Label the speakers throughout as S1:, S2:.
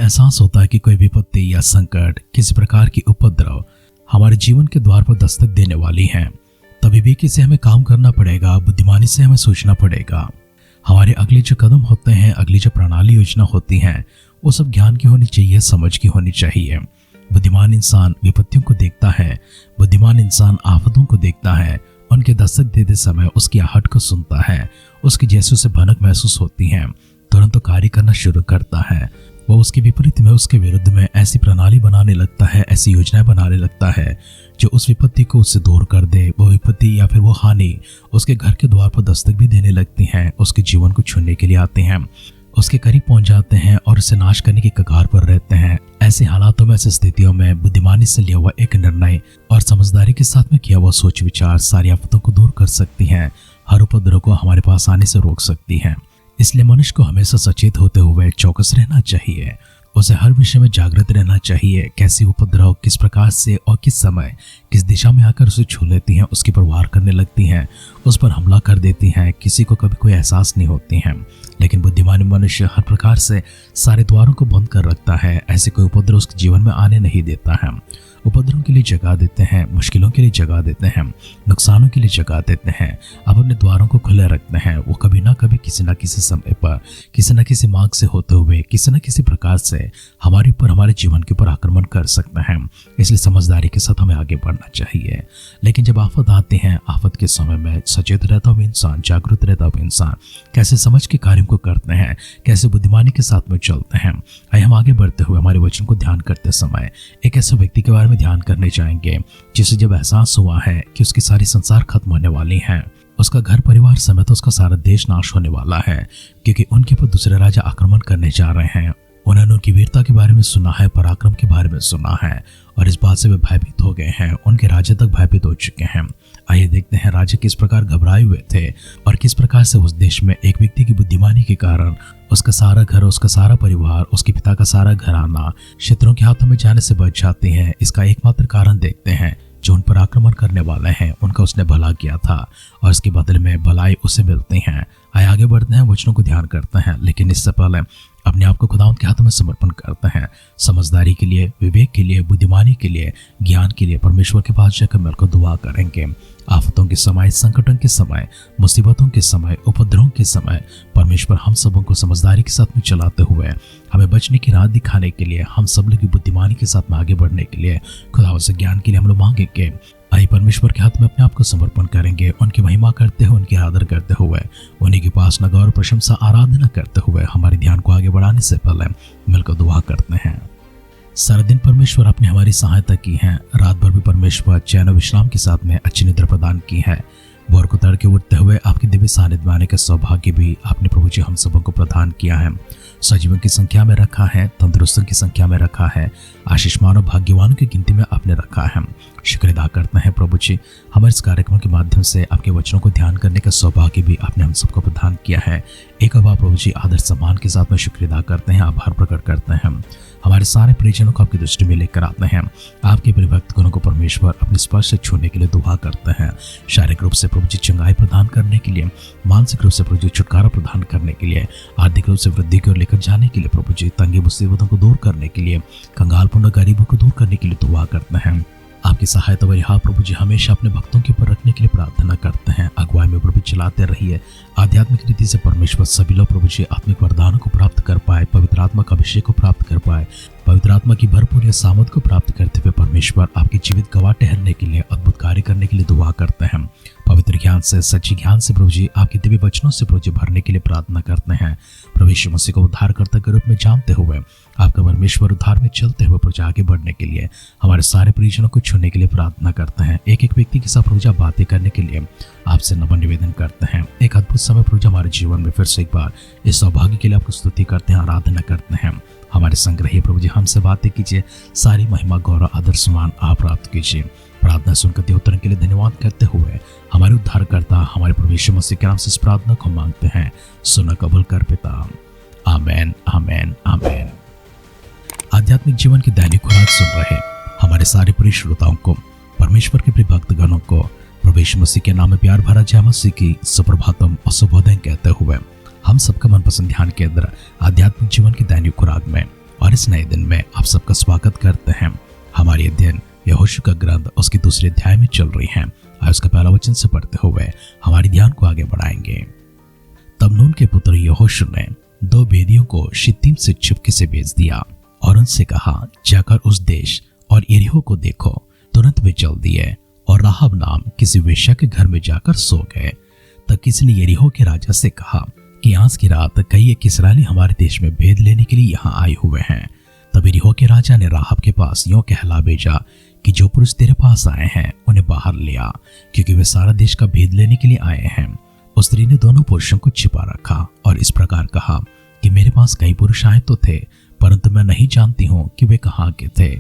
S1: एहसास होता है कि कोई विपत्ति या संकट, किसी प्रकार की उपद्रव हमारे जीवन के द्वार पर दस्तक देने वाली है, तभी भी किसी हमें काम करना पड़ेगा, बुद्धिमानी से हमें सोचना पड़ेगा। हमारे अगले जो कदम होते हैं, अगली जो प्रणाली योजना होती है, वो सब ज्ञान की होनी चाहिए, समझ की होनी चाहिए। बुद्धिमान इंसान विपत्तियों को देखता है, बुद्धिमान इंसान आफतों को देखता है, उनके दस्तक देते समय उसकी आहट को सुनता है, उसकी जैसे उसे भनक महसूस होती है, तुरंत तो कार्य करना शुरू करता है। वो उसके विपरीत में, उसके विरुद्ध में ऐसी प्रणाली बनाने लगता है, ऐसी योजनाएं बनाने लगता है जो उस विपत्ति को उससे दूर कर दे। वो विपत्ति या फिर वो हानि उसके घर के द्वार पर दस्तक भी देने लगती हैं, उसके जीवन को छूने के लिए आते हैं, उसके करीब पहुंच जाते हैं और उसे नाश करने की कगार पर रहते हैं। ऐसे हालातों में, ऐसी स्थितियों में बुद्धिमानी से लिया हुआ एक निर्णय और समझदारी के साथ में किया हुआ सोच विचार सारी आफतों को दूर कर सकती हैं, हर उपद्रव को हमारे पास आने से रोक सकती हैं। इसलिए मनुष्य को हमेशा सचेत होते हुए चौकस रहना चाहिए। उसे हर विषय में जागृत रहना चाहिए। कैसी उपद्रव किस प्रकार से और किस समय किस दिशा में आकर उसे छू लेती हैं, उसके पर वार करने लगती हैं, उस पर हमला कर देती हैं, किसी को कभी कोई एहसास नहीं होती हैं। लेकिन बुद्धिमान मनुष्य हर प्रकार से सारे द्वारों को बंद कर रखता है, ऐसे कोई उपद्रव उसके जीवन में आने नहीं देता है। उपद्रव के लिए जगह देते हैं, मुश्किलों के लिए जगह देते हैं, नुकसानों के लिए जगह देते हैं, अब अपने द्वारों को खुले रखते हैं। वो कभी ना कभी किसी न किसी समय पर, किसी न किसी मार्ग से होते हुए, किसी न किसी प्रकार से हमारे ऊपर, हमारे जीवन के ऊपर आक्रमण कर सकते हैं। इसलिए समझदारी के साथ हमें आगे बढ़ना चाहिए। लेकिन जब आफत आती है, आफत के समय में सचेत रहता हुआ इंसान, जागरूक रहता हुआ इंसान कैसे समझ के कार्यों को करते हैं, कैसे बुद्धिमानी के साथ में चलते हैं। आइए हम आगे बढ़ते हुए हमारे वचन को ध्यान करते समय एक ऐसे व्यक्ति के बारे में ध्यान करने जाएंगे जिसे जब एहसास हुआ है कि उसकी सारी संसार खत्म होने वाली है, उसका घर परिवार समेत उसका सारा देश नाश होने वाला है, क्योंकि उनके ऊपर दूसरे राजा आक्रमण करने जा रहे हैं। उन्होंने उनकी वीरता के बारे में सुना है, पराक्रम के बारे में सुना है और इस बात से वे भयभीत हो गए हैं, उनके राजा तक भयभीत हो चुके हैं। आइए देखते हैं राजा किस प्रकार घबराए हुए थे और किस प्रकार से उस देश में एक व्यक्ति की बुद्धिमानी के कारण उसका सारा घर, उसका सारा परिवार, उसके पिता का सारा घराना शत्रुओं के हाथों में जाने से बच जाते हैं। इसका एकमात्र कारण देखते हैं, जो उन पर आक्रमण करने वाले हैं उनका उसने भला किया था और इसके बदले में भलाई उसे मिलती हैं। आइए आगे बढ़ते हैं, वचनों को ध्यान करते हैं, लेकिन इससे पहले अपने आप को खुदावंद के हाथों में समर्पण करते हैं। समझदारी के लिए, विवेक के लिए, बुद्धिमानी के लिए, ज्ञान के लिए परमेश्वर के पास जाकर मिलकर दुआ करेंगे। आफतों के समय, संकटों के समय, मुसीबतों के समय, उपद्रवों के समय परमेश्वर हम सबों को समझदारी के साथ में चलाते हुए हमें बचने की राह दिखाने के लिए, हम सब लोग की बुद्धिमानी के साथ में आगे बढ़ने के लिए खुदावंद से ज्ञान के लिए हम लोग मांगेंगे। आइए परमेश्वर के हाथ में अपने आप को समर्पण करेंगे, उनकी महिमा करते हुए, उनकी आदर करते हुए, उन्हीं के पास न गौरव, प्रशंसा, आराधना करते हुए हमारे ध्यान को आगे बढ़ाने से पहले मिलकर दुआ करते हैं। सारा दिन परमेश्वर आपने हमारी सहायता की है, रात भर भी परमेश्वर चैन और विश्राम के साथ में अच्छी निद्रा प्रदान की है। भोर को तड़के उठते हुए आपके दिव्य सानिध्य में आने का सौभाग्य भी आपने प्रभु जी हम सबों को प्रदान किया है। सजीवों की संख्या में रखा है, तंदुरुस्तों की संख्या में रखा है, आशीषमान और भाग्यवानों की गिनती में आपने रखा है। शुक्र अदा करते हैं प्रभु जी, हमारे इस कार्यक्रम के माध्यम से आपके वचनों को ध्यान करने का सौभाग्य भी आपने हम सबको प्रदान किया है। एक बार प्रभु जी आदर सम्मान के साथ में शुक्र अदा करते हैं, आभार प्रकट करते हैं। हमारे सारे परिजनों को आपकी दृष्टि में लेकर आते हैं। आपके परिभक्त गुणों को परमेश्वर अपने स्पर्श से छूने के लिए दुआ करते हैं। शारीरिक रूप से प्रभु जी चंगाई प्रदान करने के लिए, मानसिक रूप से प्रभु जी छुटकारा प्रदान करने के लिए, आर्थिक रूप से वृद्धि की ओर लेकर जाने के लिए, प्रभु जी तंगी मुसीबतों को दूर करने के लिए, कंगालपन और गरीबों को दूर करने के लिए दुआ करते हैं। आपकी सहायता व रिहा प्रभु जी हमेशा अपने भक्तों के ऊपर रखने के लिए प्रार्थना करते हैं। अगुवाई में प्रभु चलाते रहिए। आध्यात्मिक रीति से परमेश्वर सभी लोग प्रभु जी आत्मिक वरदानों को प्राप्त कर पाए, पवित्र आत्मा का अभिषेक को प्राप्त कर पाए, पवित्र आत्मा की भरपूर सामर्थ को प्राप्त करते हुए परमेश्वर आपकी जीवित गवाह ठहरने के लिए, अद्भुत कार्य करने के लिए दुआ करते हैं। पवित्र ज्ञान से, सच्ची ज्ञान से प्रभु जी आपके दिव्य वचनों से प्रभु जी भरने के लिए प्रार्थना करते हैं। प्रभु यीशु मसीह को उद्धारकर्ता के रूप में जानते हुए, आपका परमेश्वर उद्धार में चलते हुए प्रभु आगे बढ़ने के लिए, हमारे सारे परिजनों को छूने के लिए प्रार्थना करते हैं। एक एक व्यक्ति के साथ प्रभु बातें करने के लिए आपसे नम्र निवेदन करते हैं। एक अद्भुत समय प्रभु हमारे जीवन में फिर से एक बार इस सौभाग्य के लिए आपको स्तुति करते हैं, आराधना करते हैं। हमारे संग रहिए प्रभु जी, हमसे बातें कीजिए, सारी महिमा, गौरव, आदर, सम्मान आप प्राप्त कीजिए। प्रार्थना सुनकर के उत्तर के लिए धन्यवाद करते हुए हमारे उद्धारकर्ता, हमारे प्रभु यीशु मसीह के नाम से इस प्रार्थना को मांगते हैं। सुना कबूल कर पिता, आमेन, आमेन, आमेन। आध्यात्मिक जीवन की दैनिक खुराक सुन रहे हमारे सारे प्रिय श्रोताओं को, परमेश्वर के प्रिय भक्तगणों को प्रभु यीशु मसीह के नाम में प्यार भरा जय मसीह की सुप्रभातम और शुभोदय कहते हुए हम सबका मनपसंद ध्यान केंद्र आध्यात्मिक जीवन की दैनिक खुराक में और इस नए दिन में आप सबका स्वागत करते हैं। हमारी अध्ययन यहोशू का ग्रंथ उसके दूसरे अध्याय में चल रही है। आज उसका पहला वचन से पढ़ते हुए हमारे ध्यान को आगे बढ़ाएंगे। तब नून के पुत्र यहोशू ने 2 भेदियों को शित्तीम से चुपके से भेज दिया और उनसे कहा, जाकर उस देश और यरीहो को देखो। तुरंत वे चल दिए और राहब नाम किसी वेश्या के घर में जाकर सो गए। तब किसी ने यरीहो के राजा से कहा कि आज की रात कई एक इस्राएली हमारे देश में भेद लेने के लिए यहाँ आए हुए हैं। तब यरीहो के राजा ने राहब के पास यूं कहला भेजा कि जो पुरुष तेरे पास आए हैं उन्हें बाहर ले आ, क्योंकि वे सारा देश का भेद लेने के लिए आए हैं। उस स्त्री ने दोनों पुरुषों को छिपा रखा और इस प्रकार कहा कि मेरे पास कई पुरुष आए तो थे, परंतु मैं नहीं जानती हूँ कि वे कहाँ के थे।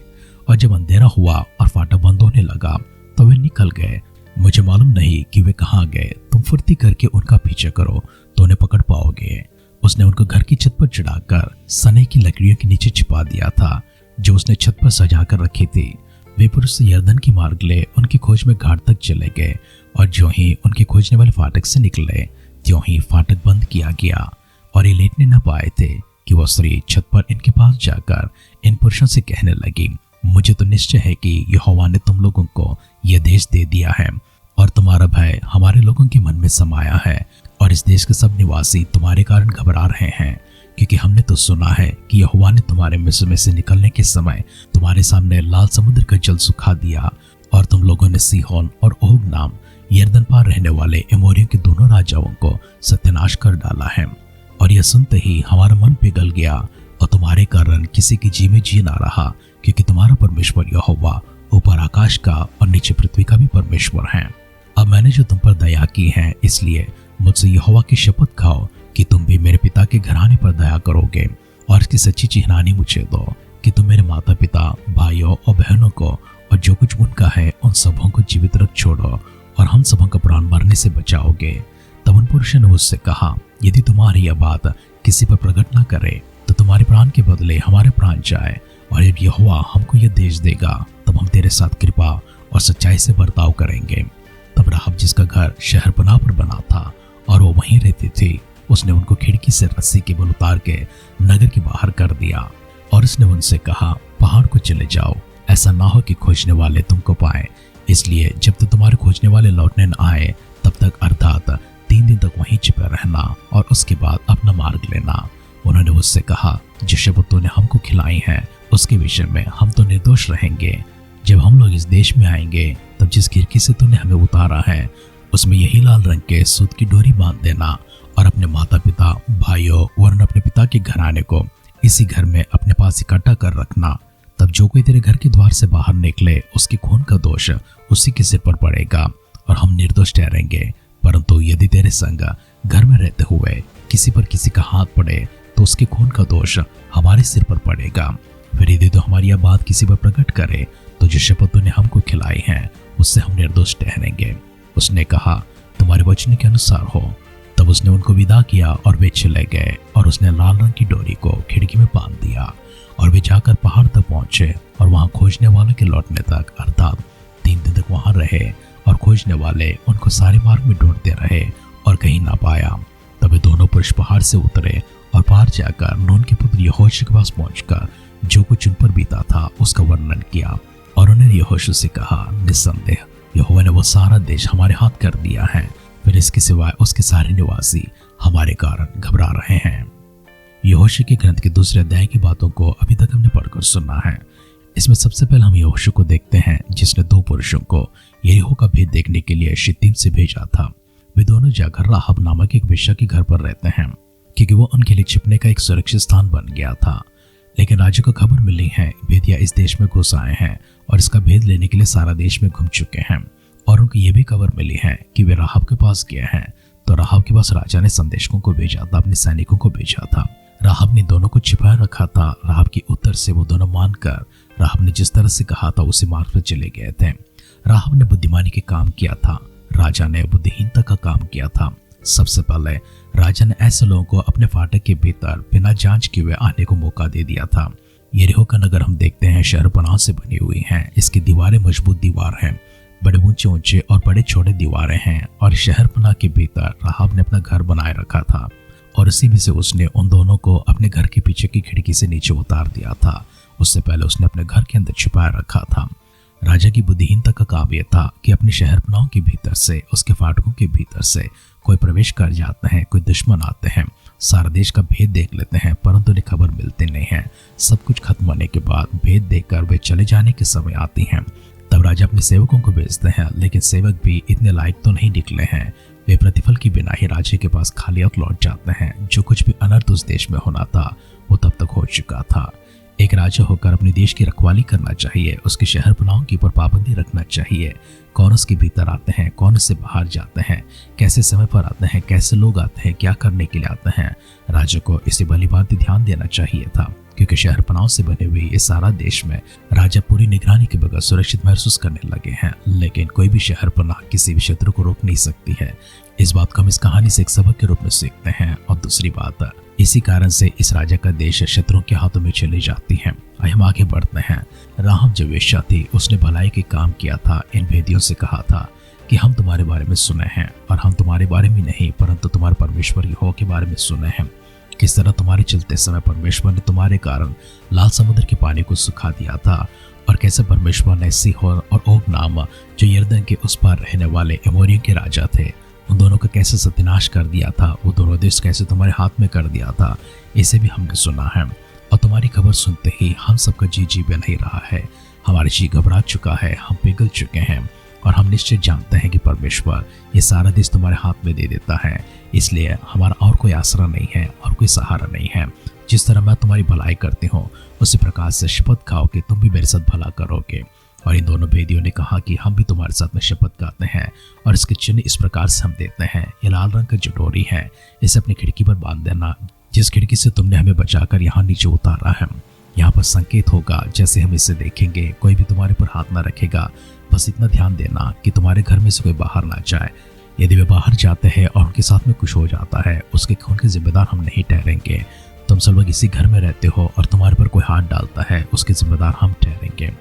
S1: और जब अंधेरा हुआ और फाटक बंद होने लगा तो वे निकल गए। मुझे मालूम नहीं कि वे कहाँ गए। तुम फुर्ती करके उनका पीछे करो तो उन्हें पकड़ पाओगे। उसने उनको घर की छत पर चढ़ाकर सने की लकड़ियों के नीचे छिपा दिया था जो उसने छत पर सजा कर रखी थी। वे पुरुष यरदन की मार्ग ले उनकी खोज में घाट तक चले गए और जो ही उनके खोजने वाले फाटक से निकले त्यों ही फाटक बंद किया गया और ये लेटने न पाए थे कि वह स्त्री छत पर इनके पास जाकर इन पुरुषों से कहने लगी, मुझे तो निश्चय है कि यहोवा ने तुम लोगों को यह देश दे दिया है और तुम्हारा भय हमारे लोगों के मन में समाया है और इस देश के सब निवासी तुम्हारे कारण घबरा रहे हैं, क्योंकि हमने तो सुना है कि यहोवा ने तुम्हारे मिस्र में से निकलने के समय तुम्हारे सामने लाल समुद्र का जल सुखा दिया और तुम लोगों ने सीहोन और ओग नाम यरदन पार रहने वाले एमोरियों के दोनों राजाओं को सत्यानाश कर डाला है। और यह सुनते ही हमारा मन पिघल गया और तुम्हारे कारण किसी की जी में जी ना रहा, क्योंकि तुम्हारा परमेश्वर यहोवा ऊपर आकाश का और नीचे पृथ्वी का भी परमेश्वर है। अब मैंने जो तुम पर दया की है, इसलिए मुझसे यहोवा की शपथ खाओ कि तुम भी मेरे पिता के घराने पर दया करोगे और इसकी सच्ची चिन्हानी मुझे दो कि तुम मेरे माता पिता, भाइयों और बहनों को और जो कुछ उनका है उन सबों को जीवित रख छोड़ो और हम सबों का प्राण मरने से बचाओगे। तब उन पुरुषों ने उससे कहा, यदि तुम्हारी यह बात किसी पर प्रकट न करे तो तुम्हारे प्राण के बदले हमारे प्राण जाए, और जब यहोवा हमको यह देश देगा तब हम तेरे साथ कृपा और सच्चाई से बर्ताव करेंगे। तब राहब जिसका घर शहरपनाह पर बना था और वो वहीं रहती थी, उसने उनको खिड़की से रस्सी के बल उतार के नगर के बाहर कर दिया और उसने उनसे कहा, पहाड़ को चले जाओ, ऐसा ना हो कि खोजने वाले तुमको पाए। इसलिए जब तक तुम्हारे खोजने वाले लौटने न आए तब तक अर्थात 3 दिन तक वहीं छिपे रहना और उसके बाद अपना मार्ग लेना। उन्होंने उससे कहा, जो शपथ तूने हमको खिलाई है उसके विषय में हम तो निर्दोष रहेंगे। जब हम लोग इस देश में आएंगे तब जिस खिड़की से तूने हमें उतारा है उसमें यही लाल रंग के सूत की डोरी बांध देना और अपने माता पिता, भाइयों वरन अपने पिता के घराने को इसी घर में अपने पास इकट्ठा कर रखना। तब जो कोई तेरे घर के द्वार से बाहर निकले उसके खून का दोष उसी के सिर पर पड़ेगा और हम निर्दोष ठहरेंगे। परंतु यदि तेरे संग घर में रहते हुए किसी पर किसी का हाथ पड़े तो उसके खून का दोष हमारे सिर पर पड़ेगा। फिर यदि तो हमारी यह बात किसी पर प्रकट करे तो जो शपथ तूने हमको खिलाई है उससे हम निर्दोष ठहरेंगे। उसने कहा, तुम्हारे वचन के अनुसार हो। तब उसने उनको विदा किया और वे चले गए और उसने लाल रंग की डोरी को खिड़की में बांध दिया और वे जाकर पहाड़ तक पहुंचे और वहां खोजने वालों के लौटने तक अर्थात 3 दिन तक वहां रहे और खोजने वाले उनको सारे मार्ग में ढूंढते रहे और कहीं ना पाया। तब वे दोनों पुरुष पहाड़ से उतरे और पार जाकर नून के पुत्र यहोशू के पास पहुंचकर जो कुछ उन पर बीता था उसका वर्णन किया और उन्होंने यहोशू से कहा, निस्संदेह यहोवा ने वो सारा देश हमारे हाथ कर दिया है, फिर इसके सिवाय उसके सारे निवासी हमारे कारण घबरा रहे हैं। यहोशू के ग्रंथ के दूसरे अध्याय की बातों को अभी तक हमने पढ़कर सुना है। इसमें सबसे पहले हम यहोशू को देखते हैं जिसने 2 पुरुषों को यरीहो का भेद देखने के लिए शित्तीम से भेजा था। वे दोनों जाकर राहब नामक एक वेश्या के घर पर रहते हैं, क्योंकि वो उनके लिए छिपने का एक सुरक्षित स्थान बन गया था। लेकिन राजा को खबर मिली है भेदिया इस देश में घुस आए हैं और इसका भेद लेने के लिए सारा देश में घूम चुके हैं। और उनको ये भी खबर मिली है कि वे राहब के पास गए हैं। तो राहब के पास राजा ने संदेशकों को भेजा था, अपने सैनिकों को भेजा था। राहब ने दोनों को छिपाए रखा था। राहब की उत्तर से वो दोनों मानकर राहब ने जिस तरह से कहा था उसी मार्ग पर चले गए थे। राहब ने बुद्धिमानी के काम किया था, राजा ने बुद्धिहीनता का काम किया था। सबसे पहले राजा ने ऐसे लोगों को अपने फाटक के भीतर बिना जांच किए हुए आने को मौका दे दिया था। यरीहो का नगर हम देखते हैं शहरपनाह से बनी हुई है। इसकी दीवारें मजबूत दीवार हैं, बड़े ऊंचे ऊंचे और बड़े छोटे दीवारें हैं और शहरपनाह के भीतर राहब ने अपना घर बनाए रखा था और इसी में से उसने उन दोनों को अपने घर के पीछे की खिड़की से नीचे उतार दिया था। उससे पहले उसने अपने घर के अंदर छुपाया रखा था। राजा की बुद्धिहीनता का काम यह था कि अपनी शहरपनाहों के भीतर से, उसके फाटकों के भीतर से कोई प्रवेश कर जाते हैं, कोई दुश्मन आते हैं, सारा देश का भेद देख लेते हैं, परंतु उन्हें खबर मिलती नहीं है। सब कुछ खत्म होने के बाद भेद देखकर वे चले जाने के समय आती हैं। तब राजा अपने सेवकों को भेजते हैं, लेकिन सेवक भी इतने लायक तो नहीं निकले हैं। वे प्रतिफल के बिना ही राजा के पास खाली हाथ लौट जाते हैं। जो कुछ भी अनर्थ उस देश में होना था वो तब तक हो चुका था। एक राजा होकर अपने देश की रखवाली करना चाहिए, उसके शहरपनाहों के ऊपर पाबंदी रखना चाहिए। कौन उसके भीतर आते हैं, कौन उससे बाहर जाते हैं, कैसे समय पर आते हैं, कैसे लोग आते हैं, क्या करने के लिए आते हैं, राजा को इसे भलीभांति ध्यान देना चाहिए था। क्योंकि शहरपनाहों से बने हुए इस सारा देश में राजा पूरी निगरानी के बगैर सुरक्षित महसूस करने लगे हैं। लेकिन कोई भी शहरपनाह किसी भी शत्रु को रोक नहीं सकती है। इस बात को हम इस कहानी से एक सबक के रूप में सीखते हैं। और दूसरी बात, इसी कारण से इस राजा का देश शत्रुओं के हाथों में चली जाती है। आइए हम आगे बढ़ते हैं। राहब जो वेश्या थी, उसने भलाई के काम किया था। इन भेदियों से कहा था कि हम तुम्हारे बारे में सुने हैं, और हम तुम्हारे बारे में नहीं परंतु तुम्हारे परमेश्वर यहोवा के बारे में सुने हैं। किस तरह तुम्हारे चलते समय परमेश्वर ने तुम्हारे कारण लाल समुद्र के पानी को सुखा दिया था, और कैसे परमेश्वर ने सीहोर और ओग नाम जो यरदन के उस पार रहने वाले एमोरियों के राजा थे, उन दोनों का कैसे सत्यानाश कर दिया था। वो दोनों देश कैसे तुम्हारे हाथ में कर दिया था, इसे भी हमने सुना है। और तुम्हारी खबर सुनते ही हम सबका जी भी नहीं रहा है। हमारी जी घबरा चुका है, हम पिघल चुके हैं, और हम निश्चित जानते हैं कि परमेश्वर ये सारा देश तुम्हारे हाथ में दे देता है। इसलिए हमारा और कोई आसरा नहीं है और कोई सहारा नहीं है। जिस तरह मैं तुम्हारी भलाई करती हूँ, उसी प्रकार से शपथ खाओ कि तुम भी मेरे साथ भला करोगे। और इन दोनों भेदियों ने कहा कि हम भी तुम्हारे साथ में शपथ खाते हैं, और इसके चिन्ह इस प्रकार से हम देते हैं। ये लाल रंग का जो डोरी है, इसे अपनी खिड़की पर बांध देना, जिस खिड़की से तुमने हमें बचाकर यहाँ नीचे उतारा है। यहाँ पर संकेत होगा, जैसे हम इसे देखेंगे कोई भी तुम्हारे पर हाथ ना रखेगा। बस इतना ध्यान देना कि तुम्हारे घर में से कोई बाहर ना जाए। यदि वे बाहर जाते हैं और उनके साथ में कुछ हो जाता है, उसके खून के जिम्मेदार हम नहीं ठहरेंगे। तुम सब लोग इसी घर में रहते हो और तुम्हारे पर कोई हाथ डालता है, उसके जिम्मेदार हम ठहरेंगे।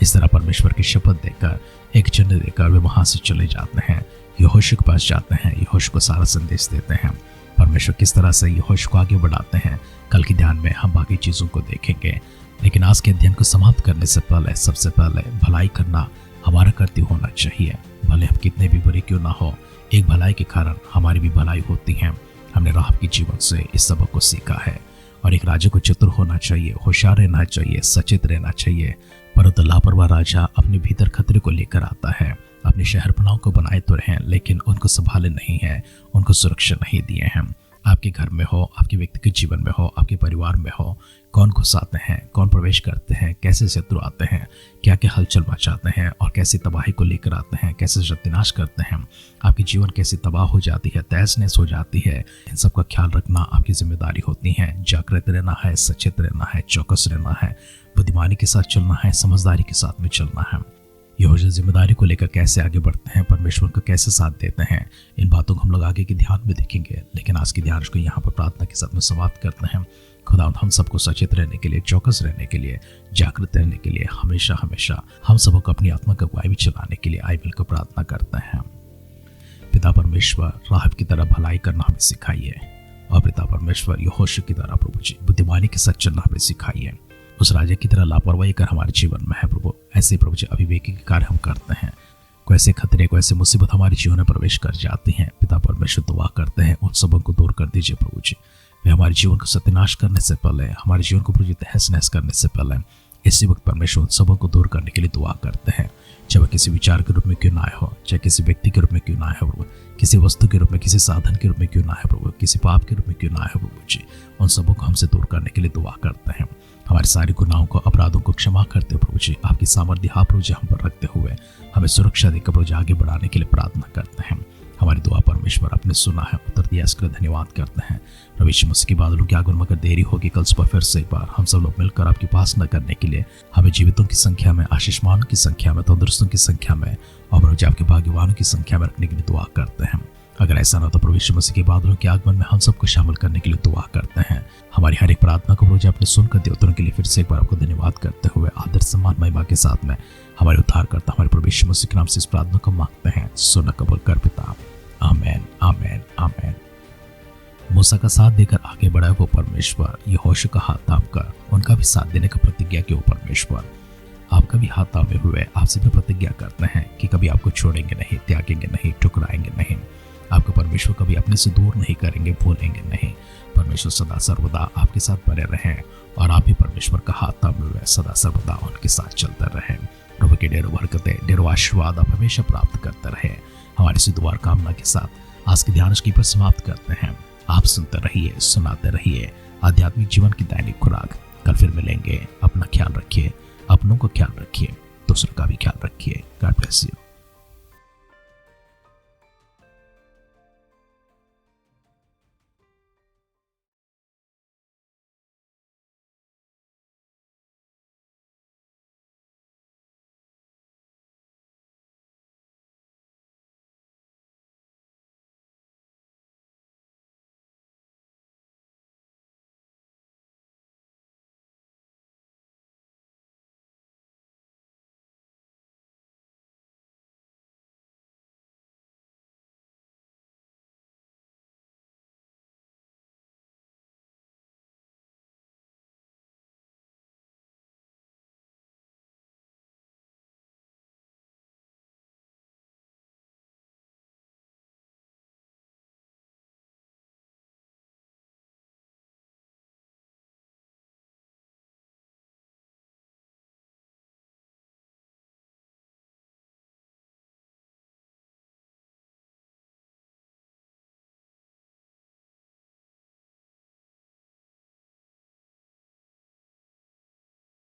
S1: इस तरह परमेश्वर की शपथ देकर, एक चिन्ह देकर वे वहां से चले जाते हैं। यहोशू के पास जाते हैं, यहोशू को सारा संदेश देते हैं। परमेश्वर किस तरह से यहोशू को आगे बढ़ाते हैं, कल के ध्यान में हम बाकी चीजों को देखेंगे। लेकिन आज के अध्ययन को समाप्त करने से पहले सबसे पहले भलाई करना हमारा कर्तव्य होना चाहिए। भले हम कितने भी बुरे क्यों ना हो, एक भलाई के कारण हमारी भी भलाई होती है। हमने राहब के जीवन से इस सबक को सीखा है। और एक राजा को चतुर होना चाहिए, होशियार रहना चाहिए, सचेत रहना चाहिए। परंतु लापरवाह राजा अपने भीतर खतरे को लेकर आता है। अपने शहरपनाहों को बनाए तो रहें, लेकिन उनको संभाले नहीं है, उनको सुरक्षा नहीं दिए हैं। आपके घर में हो, आपके व्यक्तिगत जीवन में हो, आपके परिवार में हो, कौन घुस आते हैं, कौन प्रवेश करते हैं, कैसे शत्रु आते हैं, क्या क्या हलचल मचाते हैं, और कैसी तबाही को लेकर आते हैं, कैसे सत्यानाश करते हैं, आपकी जीवन कैसी तबाह हो जाती है, तहस नहस हो जाती है। इन सब का ख्याल रखना आपकी जिम्मेदारी होती है। जागृत रहना है, सचेत रहना है, चौकस रहना है, बुद्धिमानी के साथ चलना है, समझदारी के साथ में चलना है। यहोशू जिम्मेदारी को लेकर कैसे आगे बढ़ते हैं, परमेश्वर को कैसे साथ देते हैं, इन बातों को हम लोग आगे के ध्यान में देखेंगे। लेकिन आज के ध्यान को यहाँ पर प्रार्थना के साथ में समाप्त करते हैं। खुदा हम सबको सचेत रहने के लिए, चौकस रहने के लिए, जागृत रहने के लिए, हमेशा हमेशा हम सबको अपनी आत्मा का अगुवाई चलाने के लिए आई मिलकर प्रार्थना करते हैं। पिता परमेश्वर, राहब की तरह भलाई करना हमें सिखाइए, और पिता परमेश्वर यहोशू की तरह प्रभु जी बुद्धिमानी के साथ चलना हमें सिखाइए। उस राजा की तरह लापरवाही कर हमारे जीवन में है प्रभु, ऐसे प्रभु जी अविवेकी के कार्य हम करते हैं। कोई ऐसे खतरे, कोई ऐसे मुसीबत हमारे जीवन में प्रवेश कर जाती हैं। पिता परमेश्वर दुआ करते हैं, उन सबों को दूर कर दीजिए प्रभु जी। वे हमारे जीवन को सत्यानाश करने से पहले, हमारे जीवन को प्रभु जी तहस नहस करने से पहले, इसी वक्त परमेश्वर उन सबों को दूर करने के लिए दुआ करते हैं। चाहे वह किसी विचार के रूप में क्यों ना आए हो, चाहे किसी व्यक्ति के रूप में क्यों ना आए हो प्रभु, किसी वस्तु के रूप में, किसी साधन के रूप में क्यों ना आए प्रभु, किसी पाप के रूप में क्यों ना आए प्रभु जी, उन सबों को हमसे दूर करने के लिए दुआ करते हैं। हमारे सारे गुनाहों को, अपराधों को क्षमा करते हो प्रभु जी। आपकी सामर्थ्य हाथ प्रभु जी हम पर रखते हुए हमें सुरक्षा देकर प्रभु जी आगे बढ़ाने के लिए प्रार्थना करते हैं। हमारी दुआ परमेश्वर आपने सुना है, उत्तर दिया, इसके लिए धन्यवाद करते हैं। प्रभु यीशु मसीह के बादलों के आगमन में अगर देरी होगी, कल सुबह फिर से एक बार हम सब लोग मिलकर आपकी उपासना करने के लिए, हमें जीवितों की संख्या में, आशीषमानों की संख्या में, तंदुरुस्तों की संख्या में, और प्रभु जी आपके भाग्यवानों की संख्या में रखने के लिए दुआ करते हैं। अगर ऐसा ना तो प्रभु यीशु मसीह के बादलों के आगमन में हम सबको शामिल करने के लिए दुआ करते हैं। हमारी हर एक प्रार्थना को प्रभु जी आपने सुनकर देवताओं के लिए फिर से एक बार आपको धन्यवाद करते हुए आदर सम्मान महिमा के साथ में हमारे उद्धारकर्ता हमारे प्रभु यीशु मसीह के नाम से इस प्रार्थना को मांगते हैं। सुना कबूल कर पिता, आमेन, आमेन, आमेन। मूसा का साथ देकर आगे बढ़ा वो परमेश्वर, यहोशू का हाथ थाम कर उनका भी साथ देने का प्रतिज्ञा की वो परमेश्वर, आपका भी हाथ थामे हुए आपसे भी प्रतिज्ञा करते हैं कि कभी आपको छोड़ेंगे नहीं, त्यागेंगे नहीं, ठुकराएंगे नहीं। आपको परमेश्वर कभी अपने से दूर नहीं करेंगे, भूलेंगे नहीं। परमेश्वर सदा सर्वदा आपके साथ बने रहें और आप भी परमेश्वर का हाथ थामे हुए सदा सर्वदा उनके साथ चलते रहें। प्रभु की ढेरों बरकतें, ढेरों आशीर्वाद आप हमेशा प्राप्त करते रहे। हमारी सी दुआ कामना के साथ आज की ध्यान की पर समाप्त करते हैं। आप सुनते रहिए, सुनाते रहिए आध्यात्मिक जीवन की दैनिक खुराक। कल फिर मिलेंगे। अपना ख्याल रखिए, अपनों का ख्याल रखिए, दूसरों का भी ख्याल रखिए। God bless you.